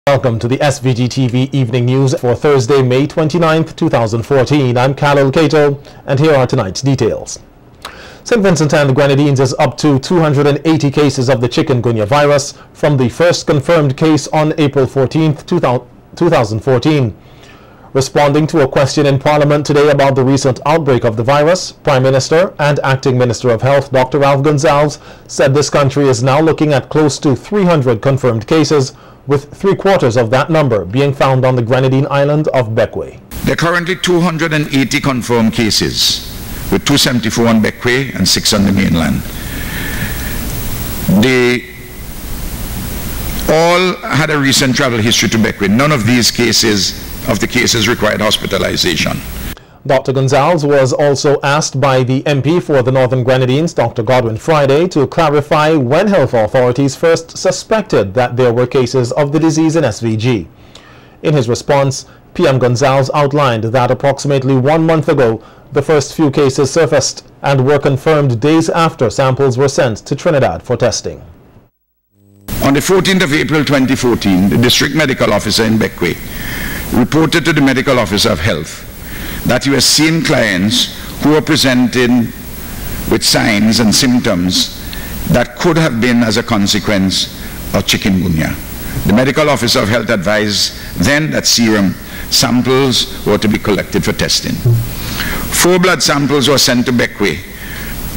Welcome to the SVG-TV Evening News for Thursday, May 29th, 2014. I'm KAHLIL, and here are tonight's details. St. Vincent and the Grenadines is up to 280 cases of the chikungunya virus from the first confirmed case on April 14th, 2014. Responding to a question in Parliament today about the recent outbreak of the virus, Prime Minister and Acting Minister of Health Dr. Gonsalves said this country is now looking at close to 300 confirmed cases, with 3/4 of that number being found on the Grenadine island of Bequia. There are currently 280 confirmed cases, with 274 on Bequia and 6 on the mainland. They all had a recent travel history to Bequia. None of these cases required hospitalization. Dr. Gonsalves was also asked by the MP for the Northern Grenadines, Dr. Godwin Friday, to clarify when health authorities first suspected that there were cases of the disease in SVG. In his response, PM Gonsalves outlined that approximately 1 month ago, the first few cases surfaced and were confirmed days after samples were sent to Trinidad for testing. On the 14th of April 2014, the District Medical Officer in Bequia reported to the Medical Officer of Health that he was seeing clients who were presenting with signs and symptoms that could have been as a consequence of chikungunya. The Medical Officer of Health advised then that serum samples were to be collected for testing. 4 blood samples were sent to Bequia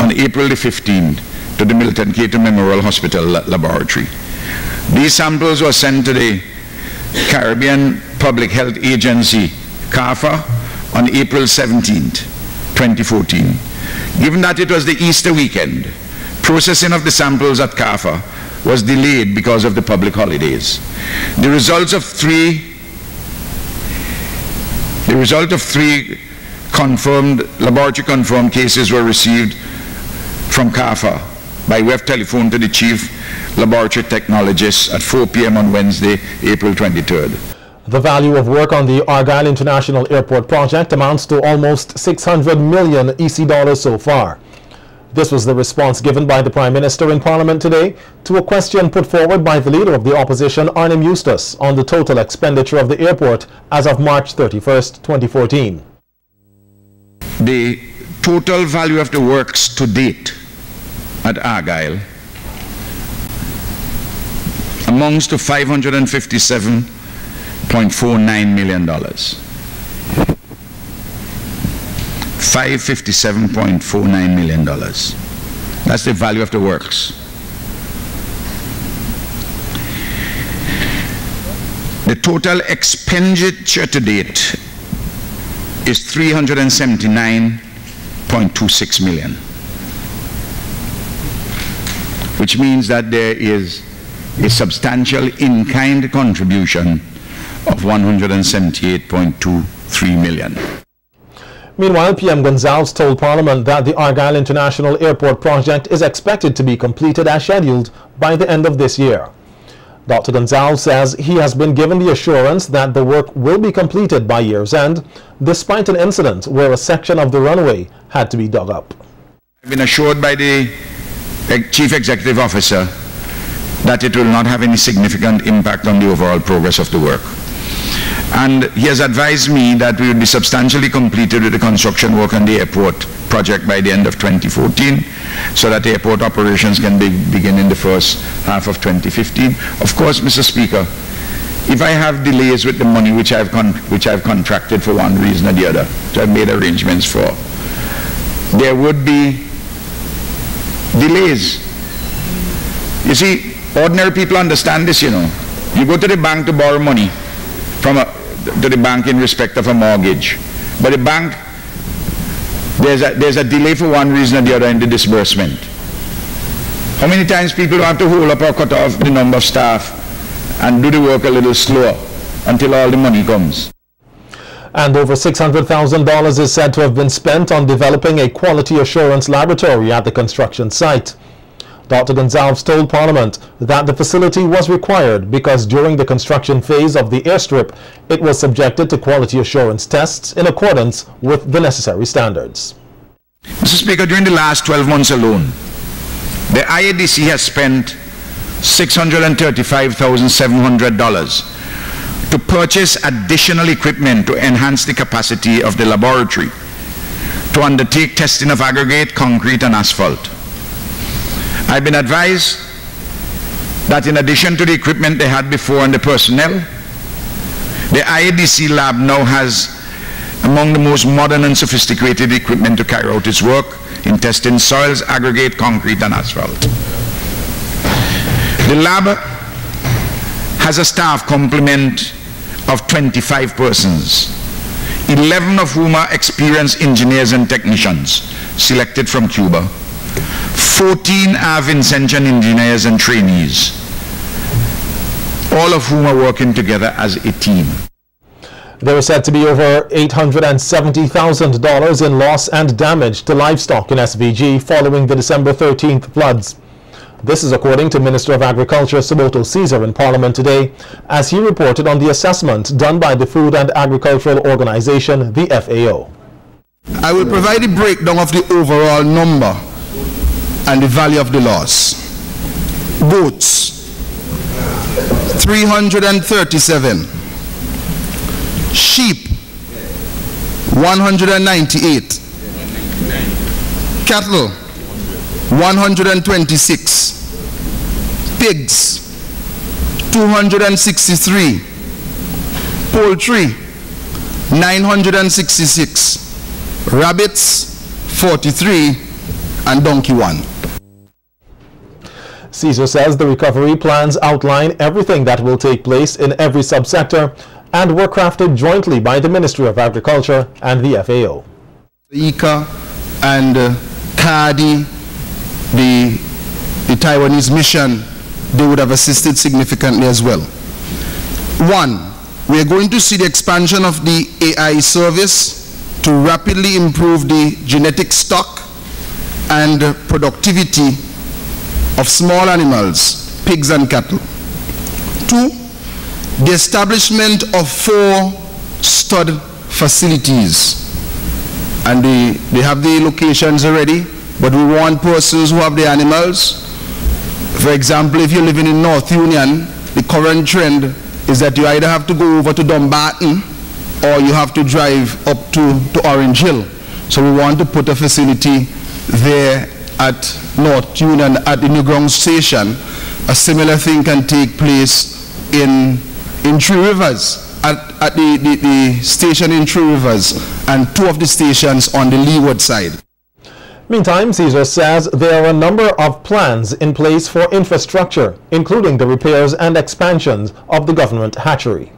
on April the 15th to the Milton CATO Memorial Hospital Laboratory. These samples were sent to the Caribbean Public Health Agency, CAFA, on April 17th, 2014. Given that it was the Easter weekend, processing of the samples at CAFA was delayed because of the public holidays. The result of three laboratory confirmed cases were received from CAFA by way of telephone to the Chief Laboratory Technologist at 4 p.m. on Wednesday, April 23rd. The value of work on the Argyle International Airport project amounts to almost 600 million EC dollars so far. This was the response given by the Prime Minister in Parliament today to a question put forward by the Leader of the Opposition, Arnim Eustace, on the total expenditure of the airport as of March 31st, 2014. The total value of the works to date at Argyle amounts to $557.49 million. $557.49 million. That's the value of the works. The total expenditure to date is $379.26 million, which means that there is a substantial in-kind contribution of $178.23 million. Meanwhile, PM Gonsalves told Parliament that the Argyle International Airport project is expected to be completed as scheduled by the end of this year. Dr. Gonsalves says he has been given the assurance that the work will be completed by year's end, despite an incident where a section of the runway had to be dug up. I've been assured by the Chief Executive Officer that it will not have any significant impact on the overall progress of the work. And he has advised me that we will be substantially completed with the construction work on the airport project by the end of 2014, so that airport operations can begin in the first half of 2015. Of course, Mr. Speaker, if I have delays with the money which I've contracted for one reason or the other, which I've made arrangements for, there would be delays. You see, ordinary people understand this, you know. You go to the bank to borrow money to the bank in respect of a mortgage, but the bank, there's a delay for one reason or the other in the disbursement. How many times people have to hold up or cut off the number of staff and do the work a little slower until all the money comes? And over $600,000 is said to have been spent on developing a quality assurance laboratory at the construction site. Dr. Gonsalves told Parliament that the facility was required because during the construction phase of the airstrip, it was subjected to quality assurance tests in accordance with the necessary standards. Mr. Speaker, during the last 12 months alone, the IADC has spent $635,700 to purchase additional equipment to enhance the capacity of the laboratory, to undertake testing of aggregate, concrete and asphalt. I've been advised that in addition to the equipment they had before and the personnel, the IADC lab now has among the most modern and sophisticated equipment to carry out its work in testing soils, aggregate, concrete and asphalt. The lab has a staff complement of 25 persons, 11 of whom are experienced engineers and technicians selected from Cuba. 14 are Vincentian engineers and trainees, all of whom are working together as a team. There is said to be over $870,000 in loss and damage to livestock in SVG following the December 13th floods. This is according to Minister of Agriculture Saboto Cecil in Parliament today, as he reported on the assessment done by the Food and Agricultural Organization, the FAO. I will provide a breakdown of the overall number and the value of the loss. Goats, 337. Sheep, 198. Cattle, 126. Pigs, 263. Poultry, 966. Rabbits, 43. And donkey 1. Cecil says the recovery plans outline everything that will take place in every subsector and were crafted jointly by the Ministry of Agriculture and the FAO. ICA and KAHLIL, the Taiwanese mission, they would have assisted significantly as well. One, we are going to see the expansion of the AI service to rapidly improve the genetic stock and productivity of small animals, pigs and cattle. Two, the establishment of 4 stud facilities. And they have the locations already, but we want persons who have the animals. For example, if you're living in North Union, the current trend is that you either have to go over to Dumbarton or you have to drive up to Orange Hill. So we want to put a facility there at North Union at the New Ground Station. A similar thing can take place in Three Rivers, at the station in Three Rivers, and 2 of the stations on the leeward side. Meantime, Cecil says there are a number of plans in place for infrastructure, including the repairs and expansions of the government hatchery.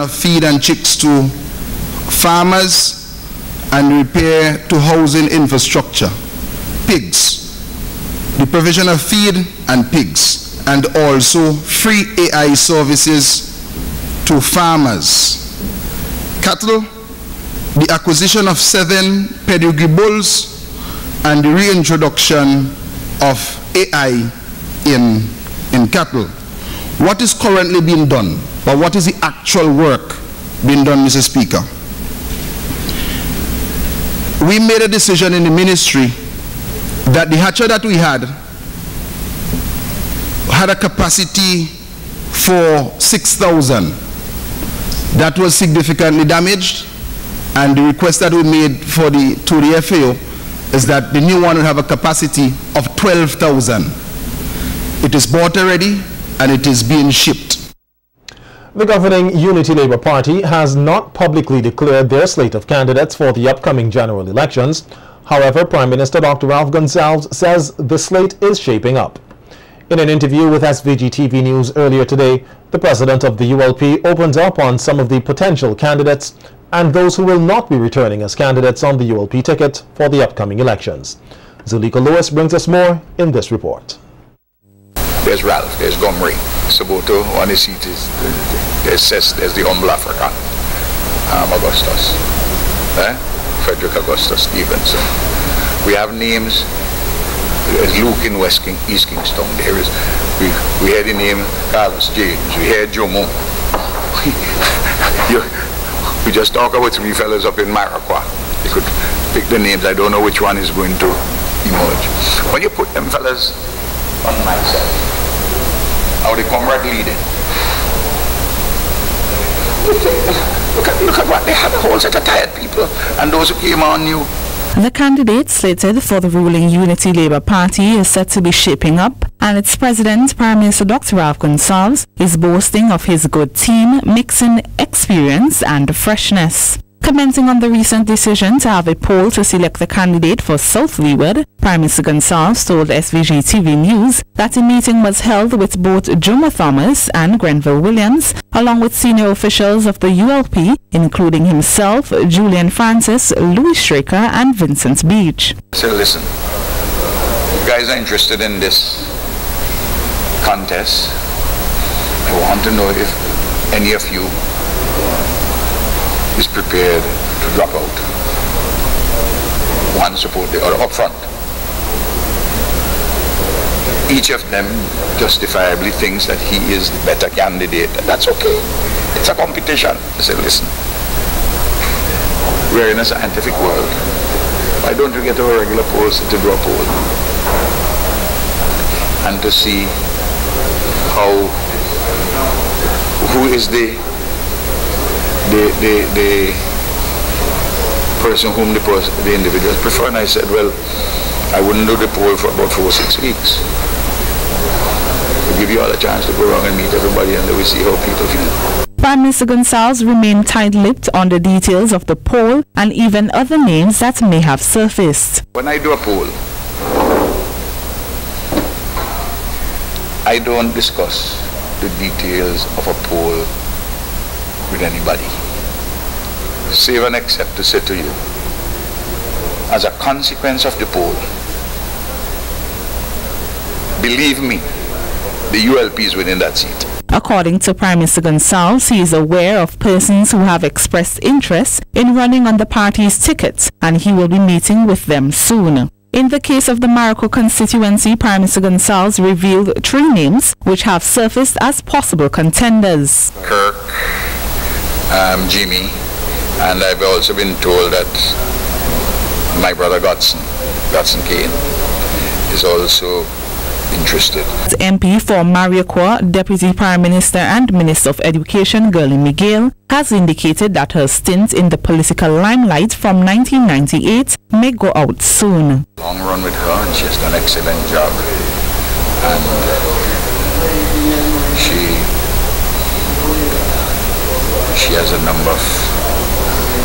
Feed and chicks to farmers and repair to housing infrastructure. Pigs, the provision of feed and pigs, and also free AI services to farmers. Cattle, the acquisition of 7 pedigree bulls and the reintroduction of AI in cattle. What is currently being done, but what is the actual work being done, Mr. Speaker? We made a decision in the ministry that the hatchery that we had a capacity for 6,000. That was significantly damaged, and the request that we made to the FAO is that the new one will have a capacity of 12,000. It is bought already and it is being shipped. The governing Unity Labour Party has not publicly declared their slate of candidates for the upcoming general elections. However, Prime Minister Dr. Ralph Gonsalves says the slate is shaping up. In an interview with SVG-TV News earlier today, the president of the ULP opened up on some of the potential candidates and those who will not be returning as candidates on the ULP ticket for the upcoming elections. Zulika Lewis brings us more in this report. There's Ralph, there's Gomri, Saboto, on his seat is there's the humble African, Augustus, Frederick Augustus Stevenson. We have names. There's Luke in East Kingston. There is, we hear the name Carlos James. We hear Jomo. We just talk about 3 fellas up in Maraqua. You could pick the names. I don't know which one is going to emerge. When you put them fellas on my side, how they come right leading. Look at what they had, a whole set of tired people, and those who came on new. The candidate slated for the ruling Unity Labour Party is set to be shaping up, and its president, Prime Minister Dr. Ralph Gonsalves, is boasting of his good team, mixing experience and freshness. Commenting on the recent decision to have a poll to select the candidate for South Leeward, Prime Minister Gonsalves told SVG-TV News that a meeting was held with both Johnathan and Grenville Williams, along with senior officials of the ULP, including himself, Julian Francis, Louis Straker, and Vincent Beach. So listen, you guys are interested in this contest. I want to know if any of you is prepared to drop out. One support the other up front. Each of them justifiably thinks that he is the better candidate. That's okay. It's a competition. I say, listen, we're in a scientific world. Why don't you get a regular pollster to do a poll and to see who is the person whom the individuals prefer. And I said, well, I wouldn't do the poll for about 4 or 6 weeks. We'll give you all a chance to go around and meet everybody, and then we see how people feel. Prime Minister Gonsalves remained tight-lipped on the details of the poll and even other names that may have surfaced. When I do a poll, I don't discuss the details of a poll with anybody, save and except to say to you, as a consequence of the poll, believe me, the ULP is within that seat. According to Prime Minister Gonsalves, he is aware of persons who have expressed interest in running on the party's ticket, and he will be meeting with them soon. In the case of the Marico constituency, Prime Minister Gonsalves revealed 3 names which have surfaced as possible contenders. Kirk, Jimmy, and I've also been told that my brother Godson Kane, is also interested. MP for Mariaqua, Deputy Prime Minister and Minister of Education Gurley McGill, has indicated that her stint in the political limelight from 1998 may go out soon. Long run with her, and she has done an excellent job. And she has a number of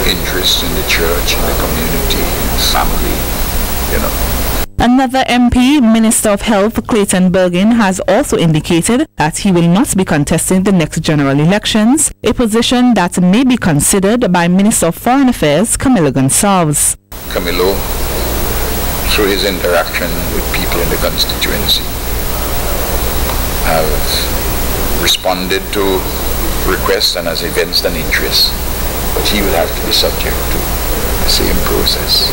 interests in the church, in the community, in the family, you know. Another MP, Minister of Health Clayton Bergin, has also indicated that he will not be contesting the next general elections, a position that may be considered by Minister of Foreign Affairs Camilo Gonsalves. Camilo, through his interaction with people in the constituency, have responded to requests and has evinced an interest, but he will have to be subject to the same process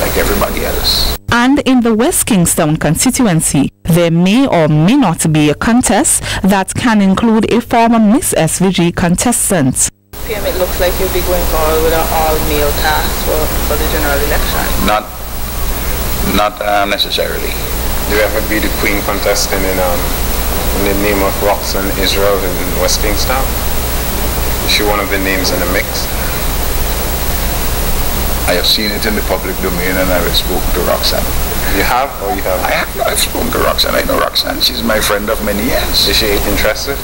like everybody else. And in the West Kingstown constituency, there may or may not be a contest that can include a former Miss SVG contestant. It looks like you'll be going forward with an all-male cast for the general election. Not necessarily. Do you ever be the queen contestant in the name of Roxanne Israel in West Kingstown? Is she one of the names in the mix? I have seen it in the public domain, and I have spoken to Roxanne. You have, or you have? I've spoken to Roxanne. I know Roxanne. She's my friend of many years. Is she interested?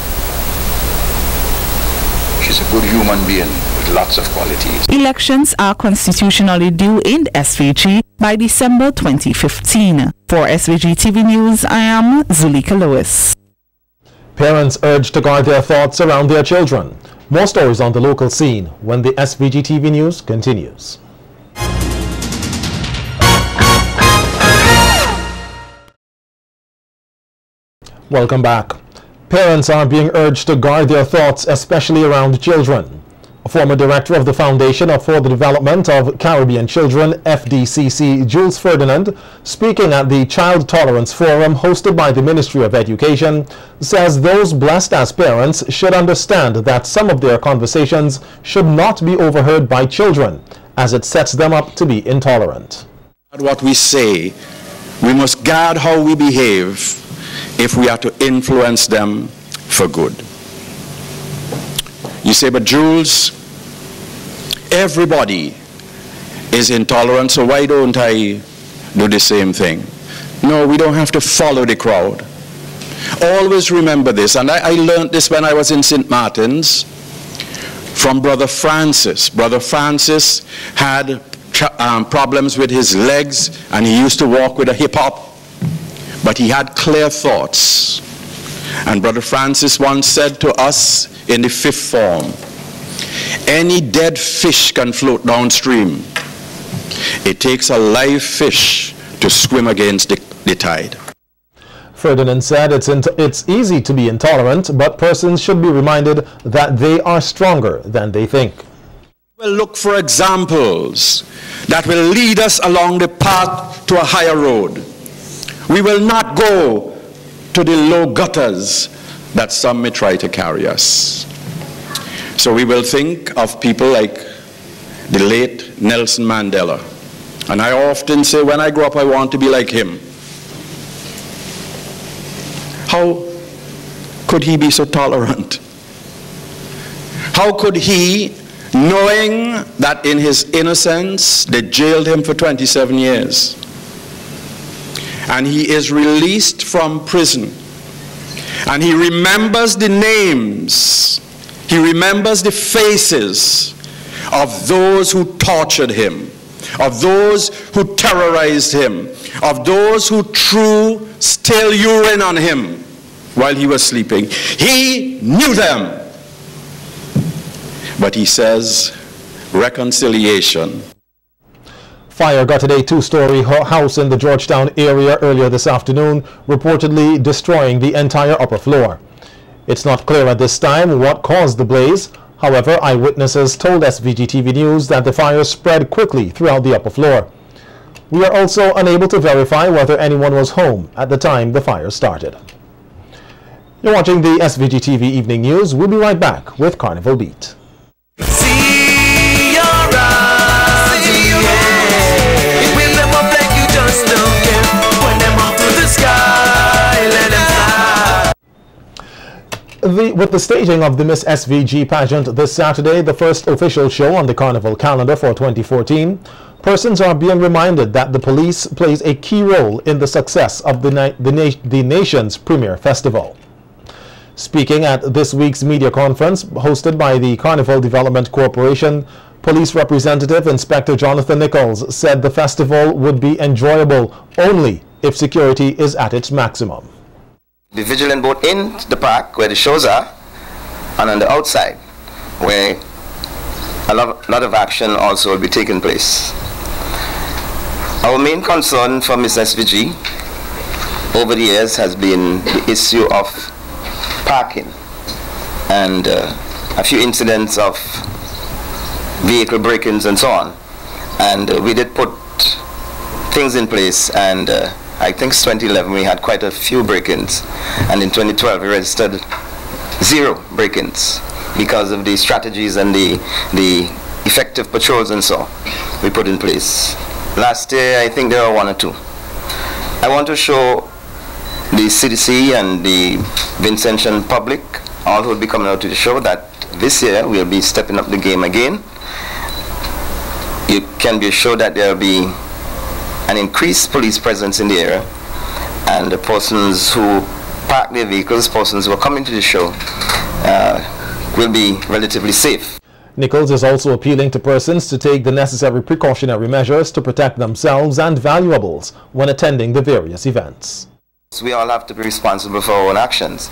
She's a good human being with lots of qualities. Elections are constitutionally due in SVG by December 2015. For SVG-TV News, I am Zulika Lewis. Parents urged to guard their thoughts around their children. More stories on the local scene when the SVG-TV News continues. Welcome back. Parents are being urged to guard their thoughts, especially around children. A former director of the Foundation for the Development of Caribbean Children, FDCC, Jules Ferdinand, speaking at the Child Tolerance Forum hosted by the Ministry of Education, says those blessed as parents should understand that some of their conversations should not be overheard by children, as it sets them up to be intolerant. What we say, we must guard how we behave if we are to influence them for good. You say, but Jules, everybody is intolerant, so why don't I do the same thing? No, we don't have to follow the crowd. Always remember this, and I learned this when I was in St. Martin's from Brother Francis. Brother Francis had problems with his legs, and he used to walk with a hip-hop, but he had clear thoughts. And Brother Francis once said to us in the fifth form, any dead fish can float downstream. It takes a live fish to swim against the tide. Ferdinand said it's easy to be intolerant, but persons should be reminded that they are stronger than they think. We'll look for examples that will lead us along the path to a higher road. We will not go to the low gutters that some may try to carry us. So we will think of people like the late Nelson Mandela. And I often say, when I grow up, I want to be like him. How could he be so tolerant? How could he, knowing that in his innocence they jailed him for 27 years, and he is released from prison, and he remembers the names, he remembers the faces of those who tortured him, of those who terrorized him, of those who threw stale urine on him while he was sleeping. He knew them. But he says, reconciliation. Fire gutted a two-story house in the Georgetown area earlier this afternoon, reportedly destroying the entire upper floor. It's not clear at this time what caused the blaze. However, eyewitnesses told SVG-TV News that the fire spread quickly throughout the upper floor. We are also unable to verify whether anyone was home at the time the fire started. You're watching the SVG-TV Evening News. We'll be right back with Carnival Beat. With the staging of the Miss SVG pageant this Saturday, the first official show on the Carnival calendar for 2014, persons are being reminded that the police plays a key role in the success of the nation's premier festival. Speaking at this week's media conference hosted by the Carnival Development Corporation, Police Representative Inspector Johnathan Nichols said the festival would be enjoyable only if security is at its maximum. Be vigilant both in the park where the shows are and on the outside where a lot of action also will be taking place. Our main concern for Miss SVG over the years has been the issue of parking and a few incidents of vehicle break-ins and so on. And we did put things in place, and I think since 2011 we had quite a few break-ins, and in 2012 we registered 0 break-ins because of the strategies and the effective patrols and so we put in place. Last year I think there were 1 or 2. I want to show the CDC and the Vincentian public, all who will be coming out to the show, that this year we'll be stepping up the game again. You can be assured that there will be an increased police presence in the area, and the persons who park their vehicles, persons who are coming to the show, will be relatively safe. Nichols is also appealing to persons to take the necessary precautionary measures to protect themselves and valuables when attending the various events. We all have to be responsible for our own actions,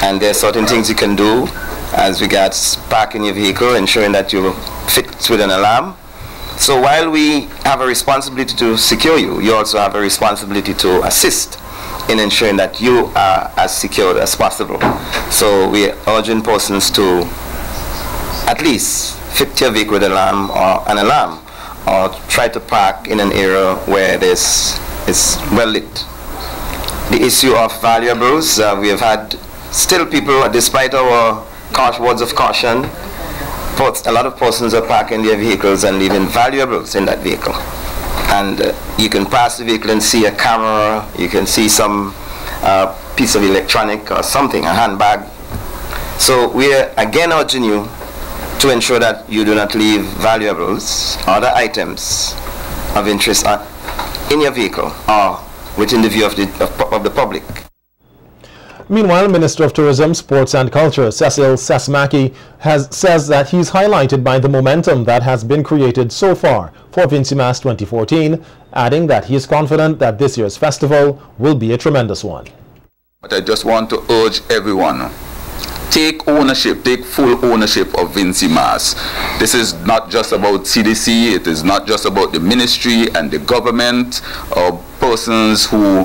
and there are certain things you can do as regards parking your vehicle, ensuring that you fit with an alarm. So while we have a responsibility to secure you, you also have a responsibility to assist in ensuring that you are as secured as possible. So we are urging persons to at least fit your vehicle with an alarm, or try to park in an area where it's well lit. The issue of valuables, we have had still people, despite our words of caution, a lot of persons are parking their vehicles and leaving valuables in that vehicle. And you can pass the vehicle and see a camera, you can see some piece of electronic or something, a handbag. So we are again urging you to ensure that you do not leave valuables, other items of interest in your vehicle or within the view of the public. Meanwhile, Minister of Tourism, Sports and Culture, Cecil McKie, says that he's highlighted by the momentum that has been created so far for Vincimas 2014, adding that he is confident that this year's festival will be a tremendous one. But I just want to urge everyone, take ownership, take full ownership of Vincimas. This is not just about CDC, it is not just about the ministry and the government or persons who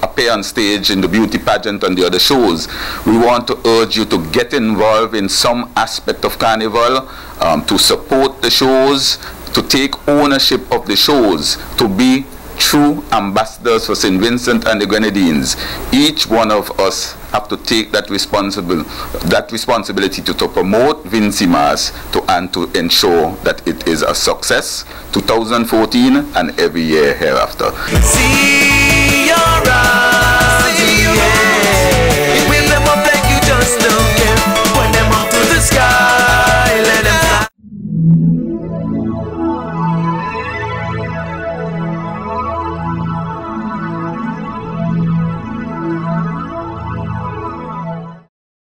appear on stage in the beauty pageant and the other shows. We want to urge you to get involved in some aspect of Carnival, to support the shows, to take ownership of the shows, to be true ambassadors for St. Vincent and the Grenadines. Each one of us have to take that responsibility to promote Vincimas and to ensure that it is a success 2014 and every year hereafter. See your eyes.